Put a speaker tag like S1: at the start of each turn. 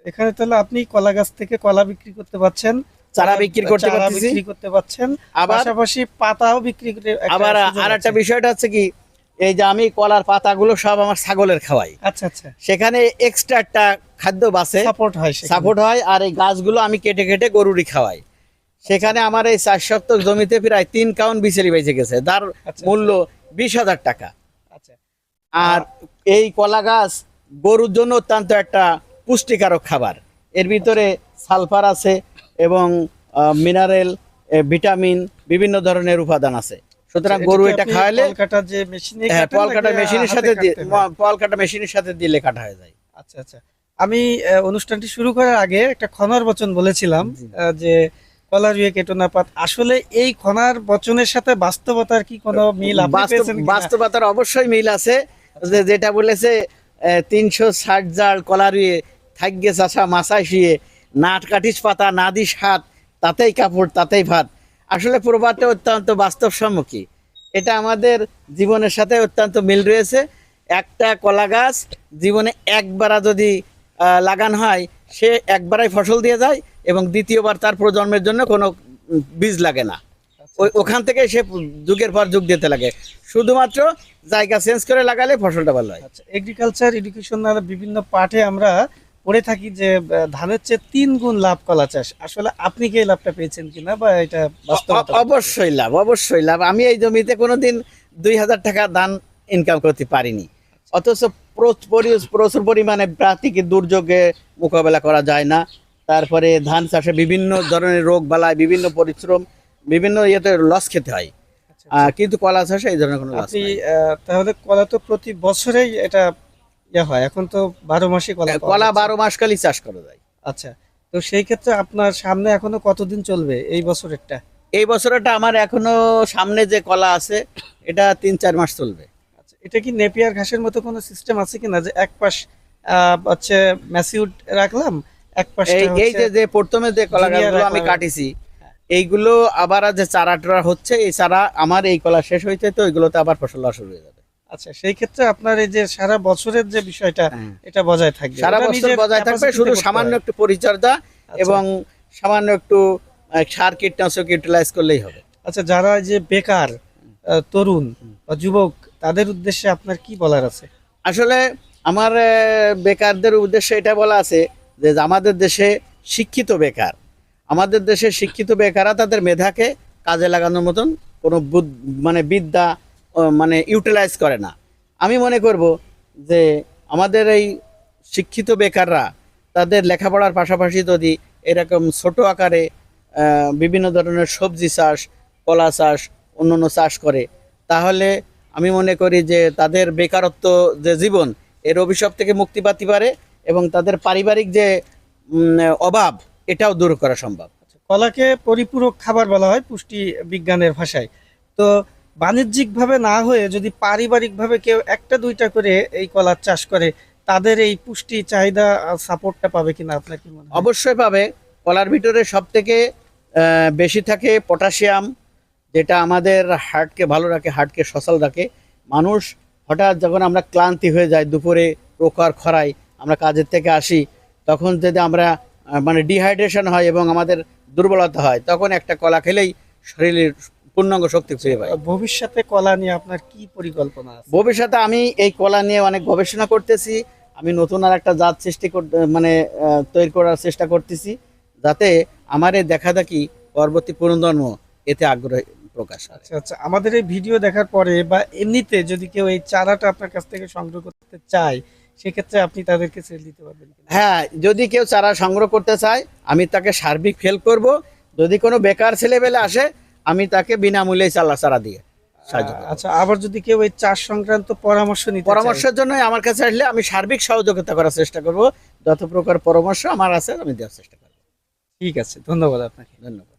S1: এখানে তাহলে আপনি কলা গাছ থেকে কলা বিক্রি করতে পাচ্ছেন,
S2: চারা বিক্রি করতে
S1: চারা
S2: পারতেছি।
S1: বিক্রি করতে পারছেন,
S2: আবার
S1: পাশাপাশি পাতাও বিক্রি করে একটা
S2: আবার
S1: সুযোগ
S2: আর একটা
S1: আছে।
S2: বিষয়টা হচ্ছে কি, এই যে আমি কলার পাতাগুলো সব আমার ছাগলের খাওয়াই,
S1: আচ্ছা আচ্ছা,
S2: সেখানে এক্সট্রা একটা খাদ্য বাঁচে,
S1: সাপোর্ট হয় সেখানে।
S2: সাপোর্ট হয়। আর এই গাছগুলো আমি কেটে কেটে গরুরই খাওয়াই। সেখানে আমার এই 4 শতক জমিতে প্রায় 3 কাউন বিচেরি বেঁচে গেছে, যার
S1: আচ্ছা,
S2: মূল্য 20,000 টাকা।
S1: আচ্ছা
S2: আর এই কলা গাছ গরুর জন্য অত্যন্ত একটা পুষ্টিকারক খাবার। এর ভিতরে সালফার আছে এবং মিনারেল, ভিটামিন, বিভিন্ন ধরনের উপাদান আছে। সুতরাং গরু এটা খাওয়ালে
S1: কলকাতা যে মেশিনে
S2: হ্যাঁ,
S1: কাটেন
S2: ফল কাটা
S1: নাকি
S2: মেশিনের
S1: হাতে
S2: সাথে
S1: কাটতে হয়?
S2: ফল কাটা মেশিনের সাথে দিলে কাটা হয়ে যায়।
S1: আচ্ছা আচ্ছা, আমি অনুষ্ঠানটি শুরু করার আগে একটা খনার বচন বলেছিলাম,
S2: জি।
S1: যে কলা রুয়ে কেটো না পাত। আসলে এই খনার বচনের সাথে বাস্তবতার কি কোনো মিল আপনি পেয়েছেন কিনা?
S2: বাস্তবতার অবশ্যই মিল আছে। যেটা বলেছে 360 জাল কলা রুয়ে থাকগে চাষা মাছায় শুয়ে, নাট কাঠিস পাতা না দিস হাত, তাতেই কাপড় তাতেই ভাত। আসলে প্রবাদটা অত্যন্ত বাস্তবসম্মুখী। এটা আমাদের জীবনের সাথে অত্যন্ত মিল রয়েছে। একটা কলা গাছ জীবনে একবার যদি লাগান হয়, সে একবারই ফসল দিয়ে যায় এবং দ্বিতীয়বার তার প্রজন্মের জন্য কোনো বীজ লাগে না। ওখান থেকে সে যুগের পর যুগ দিতে লাগে, শুধুমাত্র জায়গা চেঞ্জ করে লাগালে ফসলটা ভালো হয়।
S1: আচ্ছা, এগ্রিকালচার এডুকেশনাল বিভিন্ন পাঠে আমরা পড়ে থাকি যে ধানের চেয়ে 3 গুণ লাভ কলা চাষ। আসলে আপনি কি এই লাভটা পেয়েছেন কিনা, বা এটা বাস্তবতা?
S2: অবশ্যই লাভ, অবশ্যই লাভ। আমি এই জমিতে কোনোদিন 2,000 টাকা ধান ইনকাম করতে পারিনি, অথচ প্রচুর পরিমাণে প্রাকৃতিক দুর্যোগে মোকাবেলা করা যায় না। তারপরে ধান চাষে বিভিন্ন ধরনের রোগ বালাই, বিভিন্ন পরিশ্রম, বিভিন্ন ইয়েতে লস খেতে হয়।
S1: আচ্ছা, আচ্ছা।
S2: কিন্তু কলা চাষে এই ধরনের কোনো লস
S1: আপনি
S2: নাই।
S1: তাহলে কলা তো প্রতি বছরেই এটা ইয়ে হয়, এখন তো 12 মাসই কলা পাওয়া
S2: কলা
S1: যাচ্ছে।
S2: 12 মাস কালই চাষ করা যায়।
S1: আচ্ছা, তো সেই ক্ষেত্রে আপনার সামনে এখনো কতদিন চলবে এই বছরেরটা?
S2: এই বছরটা আমার এখনো সামনে যে কলা আছে, এটা 3-4 মাস চলবে।
S1: আচ্ছা, এটা কি নেপিয়ার ঘাসের মতো কোনো সিস্টেম আছে কিনা, যে এক পাশ হচ্ছে ম্যাচিউড রাখলাম, এক পাশটা
S2: এই এই
S1: হচ্ছে
S2: যে প্রথমে যে কলা
S1: জুনিয়র
S2: গাছগুলো আমি
S1: রাখলাম?
S2: কাটিছি, এইগুলো আবার যে চারাটা হচ্ছে, এই চারা আমার এই কলা শেষ হইতে তো এগুলোতে আবার ফসল হওয়া শুরু হয়ে যাবে।
S1: আচ্ছা, সেই ক্ষেত্রে আপনার এই যে সারা বছরের যে বিষয়টা,
S2: হ্যাঁ।
S1: এটা বজায় থাকবে,
S2: সারা
S1: ওটা
S2: বছর
S1: নিজের
S2: বজায় থাকবে,
S1: capacity
S2: শুধু
S1: তে করতে
S2: সামান্য
S1: হয়।
S2: একটু পরিচর্যা
S1: আচ্ছা।
S2: এবং সামান্য একটু সার কীটনাশক ইউটিলাইজ করলেই হবে।
S1: আচ্ছা, যারা এই যে বেকার তরুণ বা যুবক, তাদের উদ্দেশ্যে আপনার কি বলার আছে?
S2: আসলে আমার বেকারদের উদ্দেশ্যে এটা বলা আছে যে আমাদের দেশে শিক্ষিত বেকার, আমাদের দেশে শিক্ষিত বেকাররা তাদের মেধাকে কাজে লাগানোর মতন কোনো মানে বিদ্যা মানে ইউটিলাইজ করে না। আমি মনে করব যে আমাদের এই শিক্ষিত বেকাররা তাদের লেখাপড়ার পাশাপাশি যদি এরকম ছোট আকারে বিভিন্ন ধরনের সবজি চাষ, কলা চাষ, অন্যান্য চাষ করে, তাহলে আমি মনে করি যে তাদের বেকারত্ব যে জীবন, এর অভিশাপ থেকে মুক্তি পেতে পারে এবং তাদের পারিবারিক যে অভাব, এটাও দূর করা সম্ভব।
S1: কলাকে পরিপূরক খাবার বলা হয় পুষ্টি বিজ্ঞানের ভাষায়। তো বাণিজ্যিকভাবে না হয়ে যদি পারিবারিকভাবে কেউ একটা দুইটা করে এই কলার চাষ করে, তাদের এই পুষ্টি চাহিদা সাপোর্টটা পাবে কিনা, আপনার কি মনে হয়?
S2: অবশ্যই পাবে। কলার ভিতরে সব থেকে বেশি থাকে পটাশিয়াম, যেটা আমাদের হার্টকে ভালো রাখে, হার্টকে সচল রাখে। মানুষ হঠাৎ যখন আমরা ক্লান্তি হয়ে যায়, দুপুরে প্রখর খরায় আমরা কাজের থেকে আসি, তখন যদি আমরা মানে ডিহাইড্রেশন হয় এবং আমাদের দুর্বলতা হয়, তখন একটা কলা খেলেই শরীরের পূর্ণাঙ্গ শক্তি ফিরে পায়।
S1: ভবিষ্যতে কলা নিয়ে আপনার কি পরিকল্পনা আছে?
S2: ভবিষ্যতে আমি এই কলা নিয়ে অনেক গবেষণা করতেছি। আমি নতুন আর একটা জাত সৃষ্টি করতে মানে তৈরি করার চেষ্টা করতেছি, যাতে আমার এই দেখা দেখি পরবর্তী প্রজন্ম এতে আগ্রহ প্রকাশ করে।
S1: আচ্ছা আচ্ছা, আমাদের এই ভিডিও দেখার পরে বা এমনিতে যদি কেউ এই চারাটা আপনার কাছ থেকে সংগ্রহ করতে চায়, সেক্ষেত্রে আপনি তাদেরকে সেল দিতে পারবেন কিনা?
S2: হ্যাঁ, যদি কেউ চারা সংগ্রহ করতে চায়, আমি তাকে সার্বিক হেল্প করব। যদি কোনো বেকার ছেলেবেলে আসে, আমি তাকে বিনামূল্যে চারা দিয়ে সাহায্য করব।
S1: আচ্ছা, আবার যদি কেউ এই চাষ সংক্রান্ত পরামর্শ নিতে চায়?
S2: পরামর্শের জন্য আমার কাছে আসলে আমি সার্বিক সহযোগিতা করার চেষ্টা করব। যত প্রকার পরামর্শ আমার আছে আমি দেওয়ার চেষ্টা করব।
S1: ঠিক আছে, ধন্যবাদ আপনাকে।
S2: ধন্যবাদ।